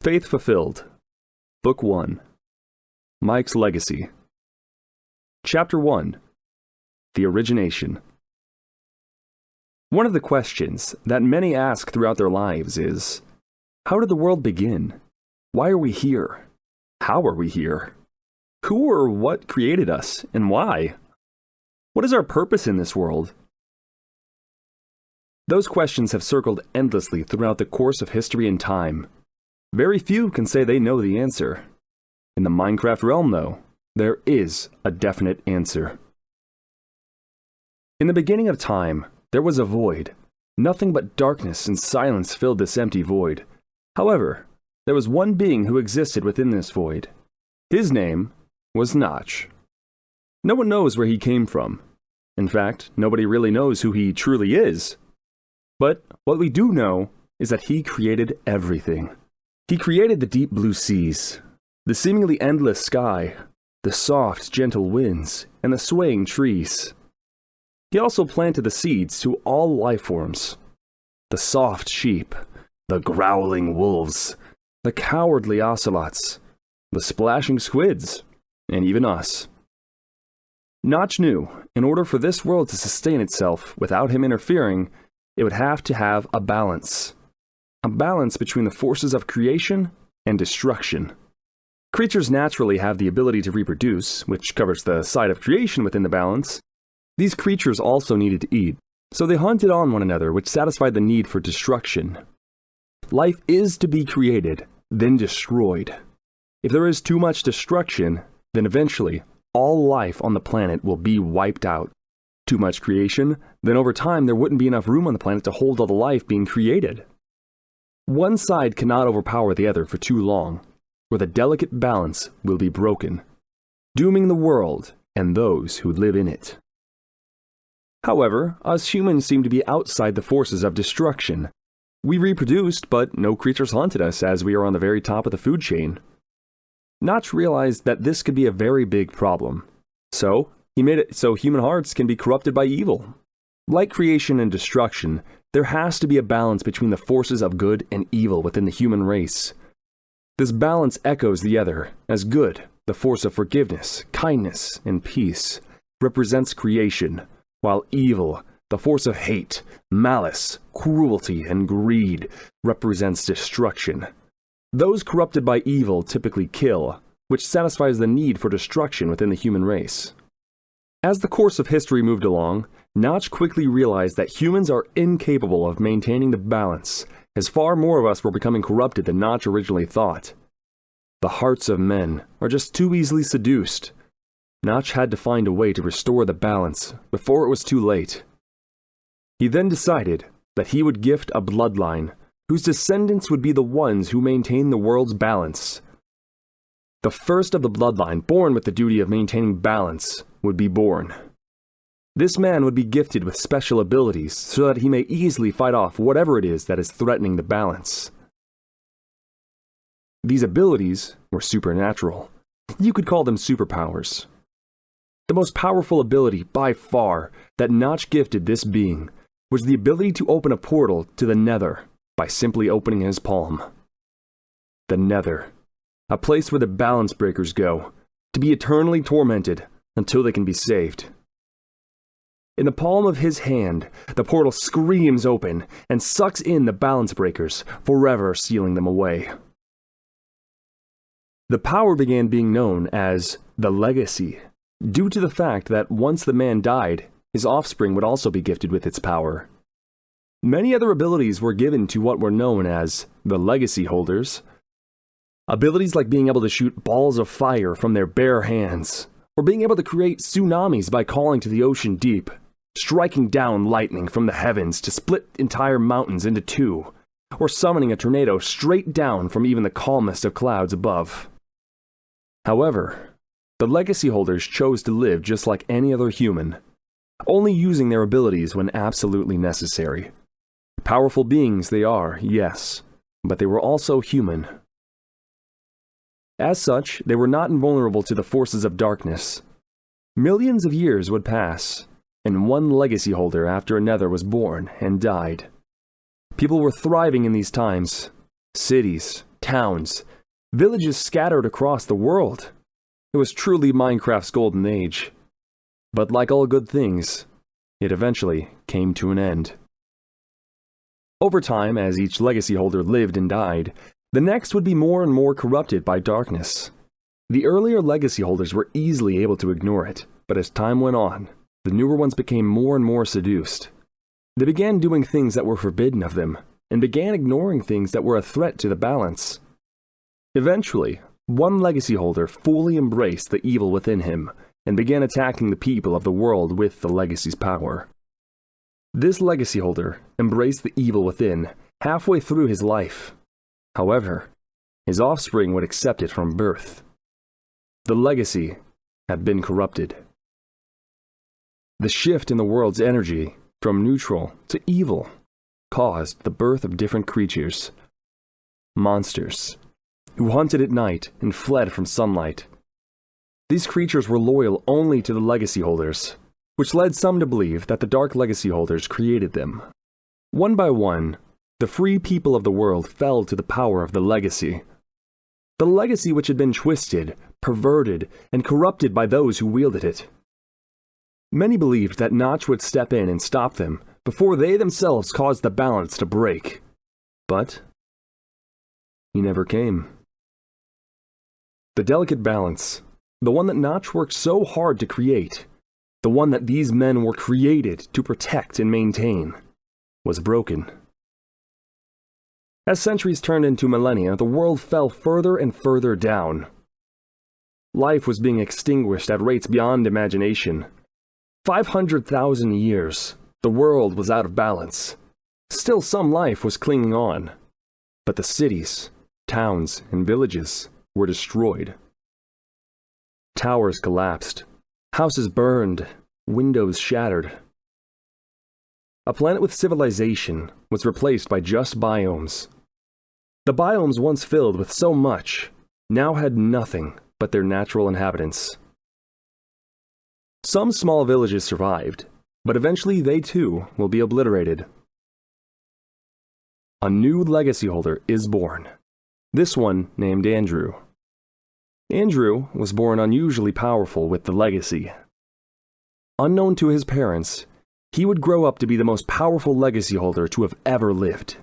Faith Fulfilled, Book 1, Mike's Legacy. Chapter 1, The Origination. One of the questions that many ask throughout their lives is, how did the world begin? Why are we here? How are we here? Who or what created us, and why? What is our purpose in this world? Those questions have circled endlessly throughout the course of history and time. Very few can say they know the answer. In the Minecraft realm, though, there is a definite answer. In the beginning of time, there was a void. Nothing but darkness and silence filled this empty void. However, there was one being who existed within this void. His name was Notch. No one knows where he came from. In fact, nobody really knows who he truly is. But what we do know is that he created everything. He created the deep blue seas, the seemingly endless sky, the soft, gentle winds, and the swaying trees. He also planted the seeds to all life forms. The soft sheep, the growling wolves, the cowardly ocelots, the splashing squids, and even us. Notch knew, in order for this world to sustain itself without him interfering, it would have to have a balance. A balance between the forces of creation and destruction. Creatures naturally have the ability to reproduce, which covers the side of creation within the balance. These creatures also needed to eat, so they hunted on one another, which satisfied the need for destruction. Life is to be created, then destroyed. If there is too much destruction, then eventually all life on the planet will be wiped out. Too much creation, then over time there wouldn't be enough room on the planet to hold all the life being created. One side cannot overpower the other for too long, or the delicate balance will be broken, dooming the world and those who live in it. However, us humans seem to be outside the forces of destruction. We reproduced, but no creatures haunted us as we are on the very top of the food chain. Notch realized that this could be a very big problem. So, he made it so human hearts can be corrupted by evil. Like creation and destruction, there has to be a balance between the forces of good and evil within the human race. This balance echoes the other, as good, the force of forgiveness, kindness, and peace, represents creation, while evil, the force of hate, malice, cruelty, and greed, represents destruction. Those corrupted by evil typically kill, which satisfies the need for destruction within the human race. As the course of history moved along, Notch quickly realized that humans are incapable of maintaining the balance, as far more of us were becoming corrupted than Notch originally thought. The hearts of men are just too easily seduced. Notch had to find a way to restore the balance before it was too late. He then decided that he would gift a bloodline whose descendants would be the ones who maintain the world's balance. The first of the bloodline born with the duty of maintaining balance would be born. This man would be gifted with special abilities so that he may easily fight off whatever it is that is threatening the balance. These abilities were supernatural. You could call them superpowers. The most powerful ability, by far, that Notch gifted this being was the ability to open a portal to the Nether by simply opening his palm. The Nether, a place where the balance breakers go, to be eternally tormented until they can be saved. In the palm of his hand, the portal screams open and sucks in the balance breakers, forever sealing them away. The power began being known as the Legacy, due to the fact that once the man died, his offspring would also be gifted with its power. Many other abilities were given to what were known as the Legacy holders. Abilities like being able to shoot balls of fire from their bare hands, or being able to create tsunamis by calling to the ocean deep, striking down lightning from the heavens to split entire mountains into two, or summoning a tornado straight down from even the calmest of clouds above. However, the Legacy holders chose to live just like any other human, only using their abilities when absolutely necessary. Powerful beings they are, yes, but they were also human. As such, they were not invulnerable to the forces of darkness. Millions of years would pass, and one Legacy holder after another was born and died. People were thriving in these times. Cities, towns, villages scattered across the world. It was truly Minecraft's golden age. But like all good things, it eventually came to an end. Over time, as each legacy holder lived and died, the next would be more and more corrupted by darkness. The earlier legacy holders were easily able to ignore it, but as time went on, the newer ones became more and more seduced. They began doing things that were forbidden of them, and began ignoring things that were a threat to the balance. Eventually, one legacy holder fully embraced the evil within him, and began attacking the people of the world with the legacy's power. This legacy holder embraced the evil within halfway through his life. However, his offspring would accept it from birth. The legacy had been corrupted. The shift in the world's energy from neutral to evil caused the birth of different creatures. Monsters, who hunted at night and fled from sunlight. These creatures were loyal only to the legacy holders, which led some to believe that the Dark Legacy holders created them. One by one, the free people of the world fell to the power of the legacy. The legacy which had been twisted, perverted, and corrupted by those who wielded it. Many believed that Notch would step in and stop them before they themselves caused the balance to break. But he never came. The delicate balance, the one that Notch worked so hard to create, the one that these men were created to protect and maintain, was broken. As centuries turned into millennia, the world fell further and further down. Life was being extinguished at rates beyond imagination. 500,000 years, the world was out of balance. Still some life was clinging on, but the cities, towns, and villages were destroyed. Towers collapsed. Houses burned, windows shattered. A planet with civilization was replaced by just biomes. The biomes once filled with so much, now had nothing but their natural inhabitants. Some small villages survived, but eventually they too will be obliterated. A new legacy holder is born, this one named Andrew. Andrew was born unusually powerful with the legacy. Unknown to his parents, he would grow up to be the most powerful legacy holder to have ever lived.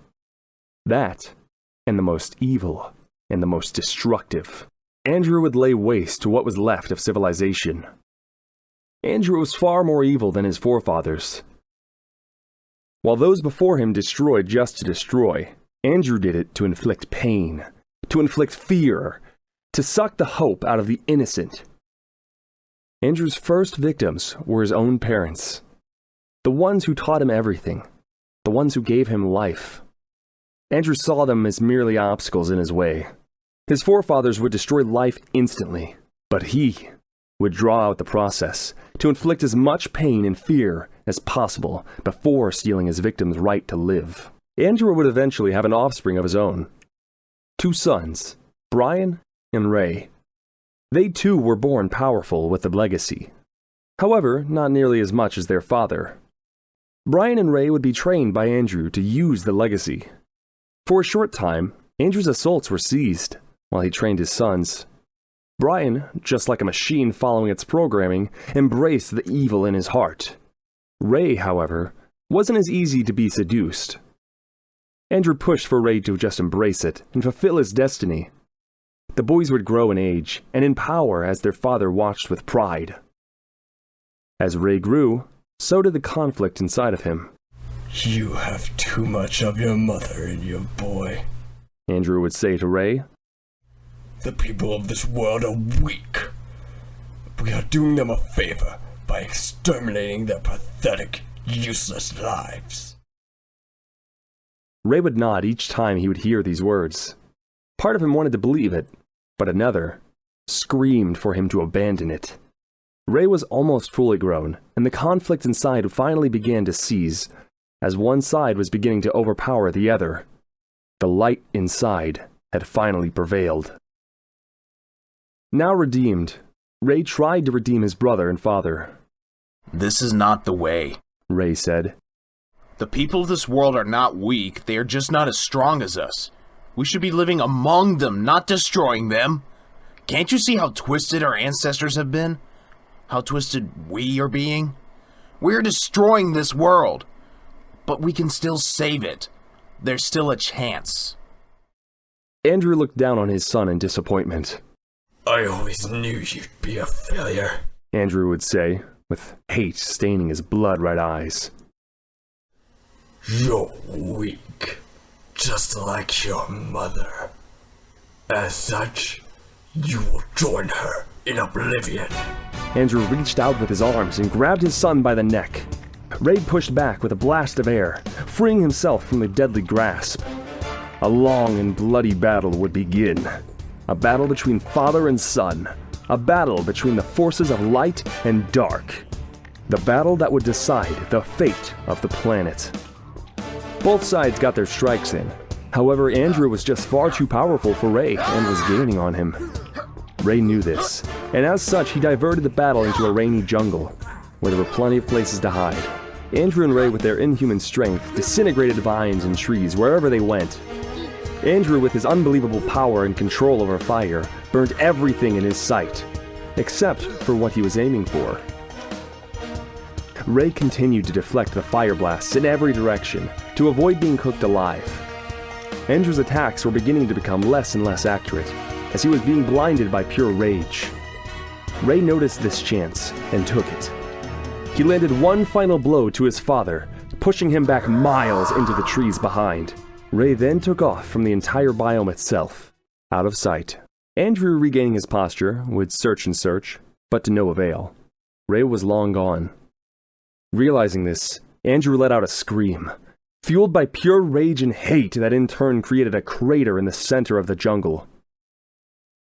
That, and the most evil, and the most destructive. Andrew would lay waste to what was left of civilization. Andrew was far more evil than his forefathers. While those before him destroyed just to destroy, Andrew did it to inflict pain, to inflict fear, to suck the hope out of the innocent. Andrew's first victims were his own parents, the ones who taught him everything, the ones who gave him life. Andrew saw them as merely obstacles in his way. His forefathers would destroy life instantly, but he would draw out the process to inflict as much pain and fear as possible before stealing his victim's right to live. Andrew would eventually have an offspring of his own. 2 sons, Brian and Ray. They too were born powerful with the legacy. However, not nearly as much as their father. Brian and Ray would be trained by Andrew to use the legacy. For a short time, Andrew's assaults were ceased while he trained his sons. Brian, just like a machine following its programming, embraced the evil in his heart. Ray, however, wasn't as easy to be seduced. Andrew pushed for Ray to just embrace it and fulfill his destiny. The boys would grow in age and in power as their father watched with pride. As Ray grew, so did the conflict inside of him. "You have too much of your mother in your boy," Andrew would say to Ray. "The people of this world are weak. We are doing them a favor by exterminating their pathetic, useless lives." Ray would nod each time he would hear these words. Part of him wanted to believe it, but another screamed for him to abandon it. Ray was almost fully grown, and the conflict inside finally began to cease, as one side was beginning to overpower the other. The light inside had finally prevailed. Now redeemed, Ray tried to redeem his brother and father. "This is not the way," Ray said. "The people of this world are not weak, they are just not as strong as us. We should be living among them, not destroying them. Can't you see how twisted our ancestors have been? How twisted we are being? We're destroying this world. But we can still save it. There's still a chance. Andrew looked down on his son in disappointment. I always knew you'd be a failure, Andrew would say, with hate staining his blood-red eyes. You're weak, just like your mother. As such, you will join her in oblivion. Andrew reached out with his arms and grabbed his son by the neck. Ray pushed back with a blast of air, freeing himself from the deadly grasp. A long and bloody battle would begin. A battle between father and son. A battle between the forces of light and dark. The battle that would decide the fate of the planet. Both sides got their strikes in. However, Andrew was just far too powerful for Ray and was gaining on him. Ray knew this, and as such he diverted the battle into a rainy jungle, where there were plenty of places to hide. Andrew and Ray, with their inhuman strength, disintegrated vines and trees wherever they went. Andrew, with his unbelievable power and control over fire, burned everything in his sight, except for what he was aiming for. Ray continued to deflect the fire blasts in every direction to avoid being cooked alive. Andrew's attacks were beginning to become less and less accurate, as he was being blinded by pure rage. Ray noticed this chance and took it. He landed one final blow to his father, pushing him back miles into the trees behind. Ray then took off from the entire biome itself, out of sight. Andrew, regaining his posture, would search and search, but to no avail. Ray was long gone. Realizing this, Andrew let out a scream, fueled by pure rage and hate that in turn created a crater in the center of the jungle.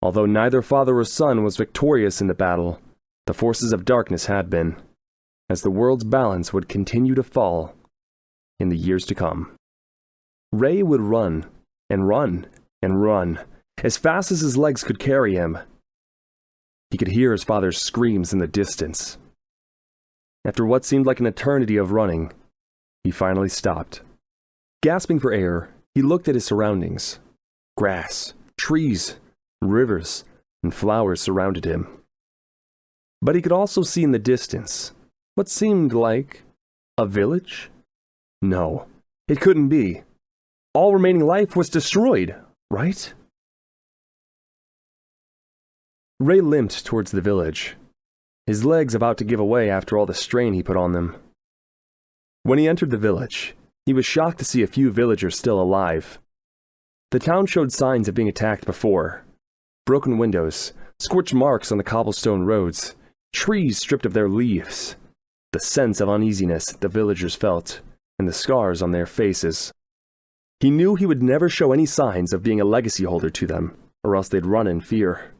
Although neither father or son was victorious in the battle, the forces of darkness had been, as the world's balance would continue to fall in the years to come. Ray would run, and run, and run, as fast as his legs could carry him. He could hear his father's screams in the distance. After what seemed like an eternity of running, he finally stopped. Gasping for air, he looked at his surroundings. Grass, trees, rivers, and flowers surrounded him. But he could also see in the distance what seemed like a village? No, it couldn't be. All remaining life was destroyed, right? Ray limped towards the village, his legs about to give away after all the strain he put on them. When he entered the village, he was shocked to see a few villagers still alive. The town showed signs of being attacked before. Broken windows, scorched marks on the cobblestone roads, trees stripped of their leaves, the sense of uneasiness the villagers felt, and the scars on their faces. He knew he would never show any signs of being a legacy holder to them, or else they'd run in fear.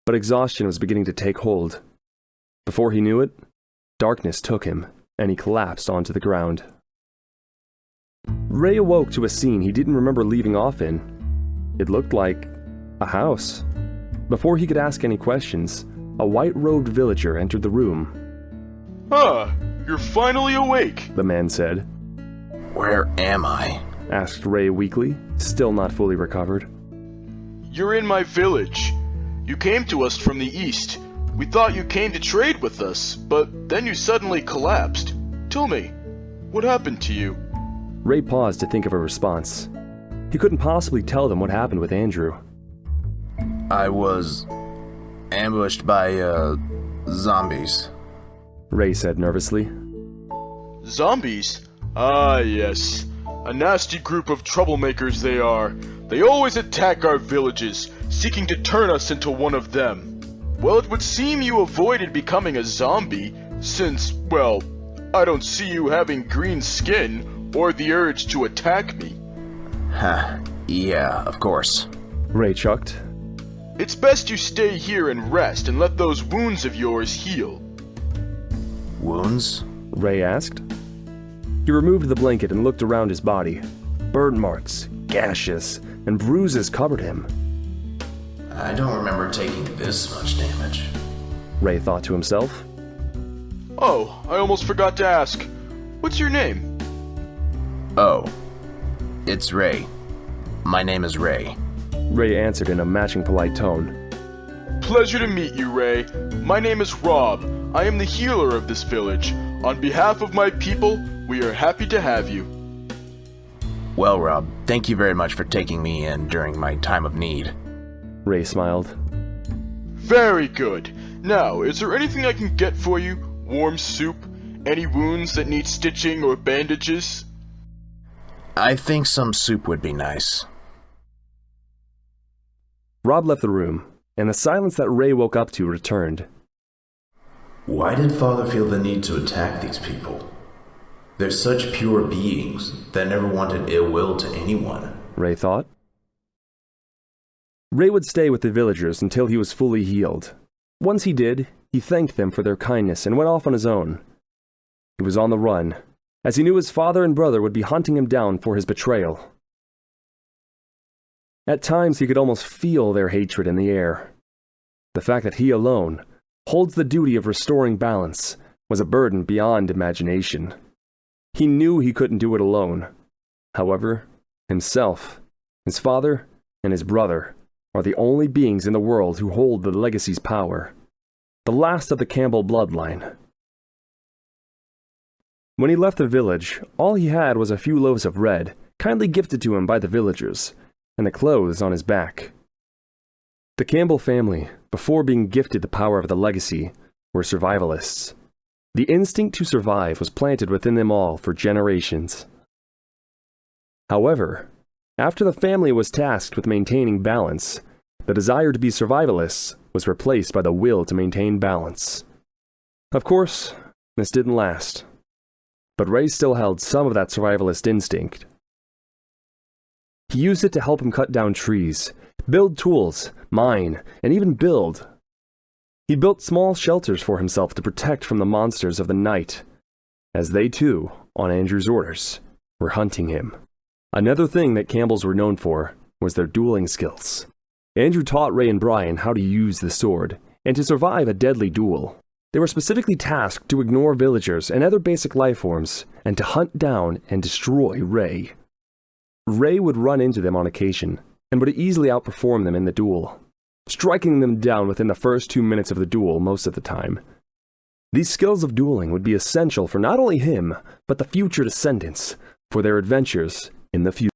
But exhaustion was beginning to take hold. Before he knew it, darkness took him, and he collapsed onto the ground. Ray awoke to a scene he didn't remember leaving off in. It looked like a house. Before he could ask any questions, a white-robed villager entered the room. Ah, you're finally awake, The man said. Where am I? Asked Ray weakly, still not fully recovered. You're in my village. You came to us from the east. We thought you came to trade with us, but then you suddenly collapsed. Tell me, what happened to you? Ray paused to think of a response. He couldn't possibly tell them what happened with Andrew. I was ambushed by, zombies. Ray said nervously. Zombies? Ah, yes. A nasty group of troublemakers they are. They always attack our villages, seeking to turn us into one of them. Well, it would seem you avoided becoming a zombie, since, well, I don't see you having green skin or the urge to attack me. Ha, yeah, of course. Ray chucked. It's best you stay here and rest and let those wounds of yours heal. Wounds? Ray asked. He removed the blanket and looked around his body. Burn marks, gashes, and bruises covered him. I don't remember taking this much damage. Ray thought to himself. Oh, I almost forgot to ask. What's your name? Oh, it's Ray. My name is Ray. Ray answered in a matching polite tone. Pleasure to meet you, Ray. My name is Rob. I am the healer of this village. On behalf of my people, we are happy to have you. Well, Rob, thank you very much for taking me in during my time of need. Ray smiled. Very good. Now, is there anything I can get for you? Warm soup? Any wounds that need stitching or bandages? I think some soup would be nice. Rob left the room, and the silence that Ray woke up to returned. Why did Father feel the need to attack these people? They're such pure beings that never wanted ill will to anyone, Ray thought. Ray would stay with the villagers until he was fully healed. Once he did, he thanked them for their kindness and went off on his own. He was on the run, as he knew his father and brother would be hunting him down for his betrayal. At times he could almost feel their hatred in the air. The fact that he alone holds the duty of restoring balance was a burden beyond imagination. He knew he couldn't do it alone. However, himself, his father, and his brother are the only beings in the world who hold the legacy's power, the last of the Campbell bloodline. When he left the village, all he had was a few loaves of bread, kindly gifted to him by the villagers, and the clothes on his back. The Campbell family, before being gifted the power of the legacy, were survivalists. The instinct to survive was planted within them all for generations. However, after the family was tasked with maintaining balance, the desire to be survivalists was replaced by the will to maintain balance. Of course, this didn't last, but Ray still held some of that survivalist instinct. He used it to help him cut down trees, build tools, mine, and even build. He built small shelters for himself to protect from the monsters of the night, as they too, on Andrew's orders, were hunting him. Another thing that Campbells were known for was their dueling skills. Andrew taught Ray and Brian how to use the sword, and to survive a deadly duel. They were specifically tasked to ignore villagers and other basic life forms, and to hunt down and destroy Ray. Ray would run into them on occasion, and would easily outperform them in the duel, striking them down within the first 2 minutes of the duel most of the time. These skills of dueling would be essential for not only him, but the future descendants, for their adventures in the future.